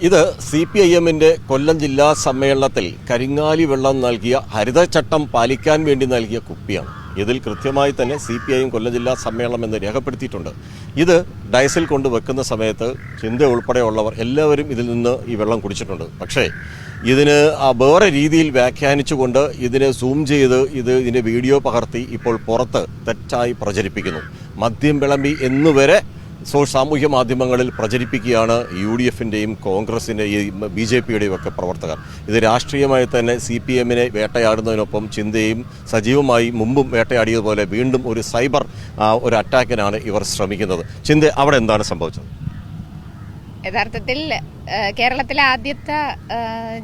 ഇത് CPIM-ന്റെ കൊല്ലം ജില്ലാ സമ്മേളനത്തിൽ കരിങ്ങാലി വെള്ളം നൽകിയ ഹരിതചട്ടം പാലിക്കാൻ വേണ്ടി നൽകിയ കുപ്പിയാണ്. ഇതിൽ കൃത്യമായി തന്നെ CPIM കൊല്ലം ജില്ലാ സമ്മേളനം എന്ന് രേഖപ്പെടുത്തിയിട്ടുണ്ട്. ഇത് ഡയസിൽ കൊണ്ട് വെക്കുന്ന സമയത്ത് ചിന്ത ഉൾപ്പെടെയുള്ളവർ എല്ലാവരും ഇതിൽ നിന്ന് ഈ വെള്ളം കുടിച്ചിട്ടുണ്ട്. പക്ഷേ ഇതിന് വേറെ രീതിയിൽ വ്യാഖ്യാനിച്ചുകൊണ്ട് ഇതിനെ സൂം ചെയ്ത് ഇതിൻ്റെ വീഡിയോ പകർത്തി ഇപ്പോൾ പുറത്ത് തെറ്റായി പ്രചരിപ്പിക്കുന്നു. മദ്യം വിളമ്പി എന്നുവരെ സാമൂഹ്യ മാധ്യമങ്ങളിൽ പ്രചരിപ്പിക്കുകയാണ് UDF-ൻ്റെയും കോൺഗ്രസിൻ്റെയും BJP-യുടെയും ഒക്കെ പ്രവർത്തകർ. ഇത് രാഷ്ട്രീയമായി തന്നെ CPM-നെ വേട്ടയാടുന്നതിനൊപ്പം ചിന്തയും സജീവമായി മുമ്പും വേട്ടയാടിയതുപോലെ വീണ്ടും ഒരു സൈബർ ഒരു അറ്റാക്കിനാണ് ഇവർ ശ്രമിക്കുന്നത്. ചിന്ത, അവിടെ എന്താണ് സംഭവിച്ചത്? യഥാർത്ഥത്തിൽ കേരളത്തിലെ ആദ്യത്തെ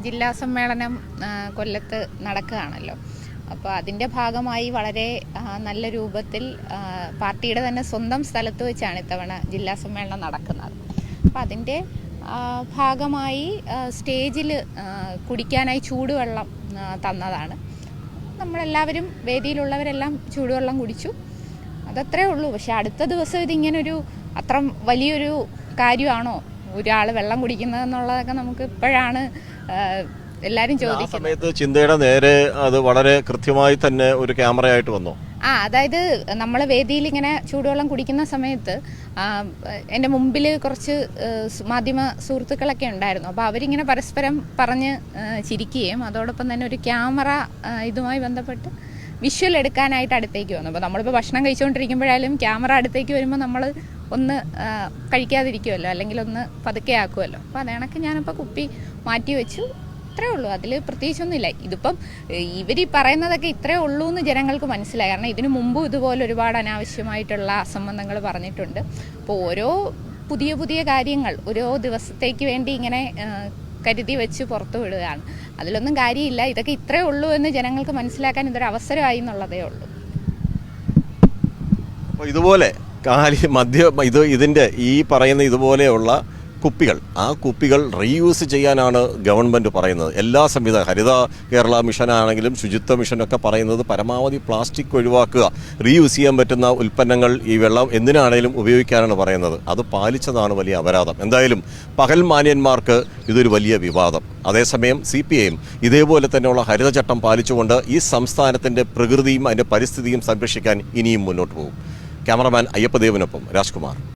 ജില്ലാ സമ്മേളനം കൊല്ലത്ത് നടക്കുകയാണല്ലോ. അപ്പോൾ അതിൻ്റെ ഭാഗമായി വളരെ നല്ല രൂപത്തിൽ പാർട്ടിയുടെ തന്നെ സ്വന്തം സ്ഥലത്ത് വെച്ചാണ് ഇത്തവണ ജില്ലാ സമ്മേളനം നടക്കുന്നത്. അപ്പോൾ അതിൻ്റെ ഭാഗമായി സ്റ്റേജിൽ കുടിക്കാനായി ചൂടുവെള്ളം തന്നതാണ്. നമ്മളെല്ലാവരും വേദിയിലുള്ളവരെല്ലാം ചൂടുവെള്ളം കുടിച്ചു, അതത്രേ ഉള്ളൂ. പക്ഷെ അടുത്ത ദിവസം ഇതിങ്ങനൊരു അത്ര വലിയൊരു കാര്യമാണോ ഒരാൾ വെള്ളം കുടിക്കുന്നത് എന്നുള്ളതൊക്കെ നമുക്ക് ഇപ്പോഴാണ് എല്ലാവരും ചോദിക്കുന്നത്. സമയത്ത് ചിന്തയുടെ നേരെ അത് വളരെ കൃത്യമായി തന്നെ ഒരു ക്യാമറയായിട്ട് വന്നു. അതായത് നമ്മൾ വേദിയിൽ ഇങ്ങനെ ചൂടുവെള്ളം കുടിക്കുന്ന സമയത്ത് എൻ്റെ മുമ്പിൽ കുറച്ച് മാധ്യമ സുഹൃത്തുക്കളൊക്കെ ഉണ്ടായിരുന്നു. അപ്പോൾ അവരിങ്ങനെ പരസ്പരം പറഞ്ഞ് ചിരിക്കുകയും അതോടൊപ്പം തന്നെ ഒരു ക്യാമറ ഇതുമായി ബന്ധപ്പെട്ട് വിഷ്വൽ എടുക്കാനായിട്ട് അടുത്തേക്ക് വന്നു. അപ്പോൾ നമ്മളിപ്പോൾ ഭക്ഷണം കഴിച്ചുകൊണ്ടിരിക്കുമ്പോഴായാലും ക്യാമറ അടുത്തേക്ക് വരുമ്പോൾ നമ്മൾ ഒന്ന് കഴിക്കാതിരിക്കുമല്ലോ, അല്ലെങ്കിൽ ഒന്ന് പതുക്കെ ആക്കുമല്ലോ. അപ്പോൾ അതേണക്ക് ഞാനിപ്പോൾ കുപ്പി മാറ്റി വെച്ചു, ഇത്രേ ഉള്ളൂ. അതിൽ പ്രത്യേകിച്ചൊന്നുമില്ല. ഇതിപ്പം ഇവർ പറയുന്നതൊക്കെ ഇത്രേ ഉള്ളൂ എന്ന് ജനങ്ങൾക്ക് മനസ്സിലായി. കാരണം ഇതിനു മുമ്പും ഇതുപോലെ ഒരുപാട് അനാവശ്യമായിട്ടുള്ള അസംബന്ധങ്ങൾ പറഞ്ഞിട്ടുണ്ട്. അപ്പോൾ ഓരോ പുതിയ പുതിയ കാര്യങ്ങൾ ഓരോ ദിവസത്തേക്ക് വേണ്ടി ഇങ്ങനെ കരുതി വെച്ച് പുറത്തു വിടുകയാണ്. അതിലൊന്നും കാര്യമില്ല. ഇതൊക്കെ ഇത്രേ ഉള്ളൂ എന്ന് ജനങ്ങൾക്ക് മനസ്സിലാക്കാൻ ഇതൊരു അവസരമായി എന്നുള്ളതേ ഉള്ളൂ. അപ്പോൾ ഇതുപോലെ ഇതിൻ്റെ ഈ പറയുന്ന ഇതുപോലെയുള്ള കുപ്പികൾ, ആ കുപ്പികൾ റീയൂസ് ചെയ്യാനാണ് ഗവൺമെൻറ് പറയുന്നത്. എല്ലാ ഹരിത കേരള മിഷനാണെങ്കിലും ശുചിത്വ മിഷനൊക്കെ പറയുന്നത് പരമാവധി പ്ലാസ്റ്റിക് ഒഴിവാക്കുക, റീയൂസ് ചെയ്യാൻ പറ്റുന്ന ഉൽപ്പന്നങ്ങൾ ഈ വെള്ളം എന്തിനാണെങ്കിലും ഉപയോഗിക്കാനാണ് പറയുന്നത്. അത് പാലിച്ചതാണ് വലിയ അപരാധം. എന്തായാലും പകൽ മാന്യന്മാർക്ക് ഇതൊരു വലിയ വിവാദം. അതേസമയം CPIM ഇതേപോലെ തന്നെയുള്ള ഹരിതചട്ടം പാലിച്ചുകൊണ്ട് ഈ സംസ്ഥാനത്തിൻ്റെ പ്രകൃതിയും അതിൻ്റെ പരിസ്ഥിതിയും സംരക്ഷിക്കാൻ ഇനിയും മുന്നോട്ട് പോകും. ക്യാമറമാൻ അയ്യപ്പദേവനൊപ്പം രാജ്കുമാർ.